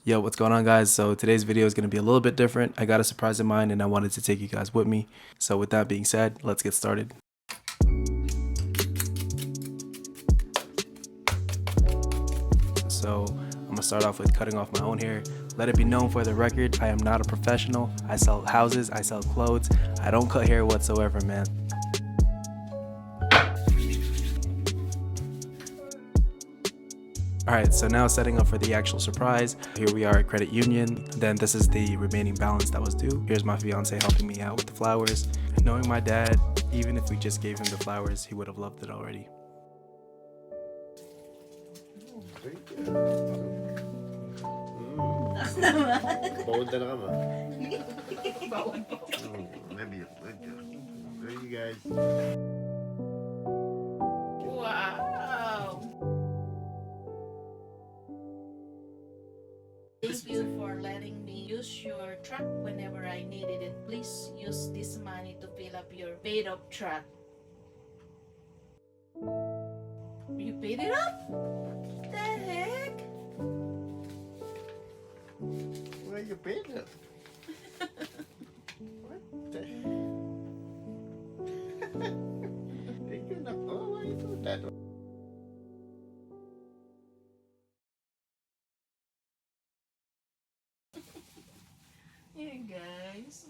Yo, what's going on, guys? So today's video is going to be a little bit different. I got a surprise in mind and I wanted to take you guys with me. So with that being said, let's get started. So I'm going to start off with cutting off my own hair. Let it be known for the record, I am not a professional. I sell houses, I sell clothes. I don't cut hair whatsoever, man. Alright, so now setting up for the actual surprise. Here we are at credit union. Then this is the remaining balance that was due. Here's my fiance helping me out with the flowers. Knowing my dad, even if we just gave him the flowers, he would have loved it already. Bawal talaga ma. Maybe. There you guys. Wow! Thank you for letting me use your truck whenever I needed it. Please use this money to fill up your paid up truck. You paid it up? What the heck? Where you paid it? What the? Thank you na. Oh, why you do that? Yeah, guys.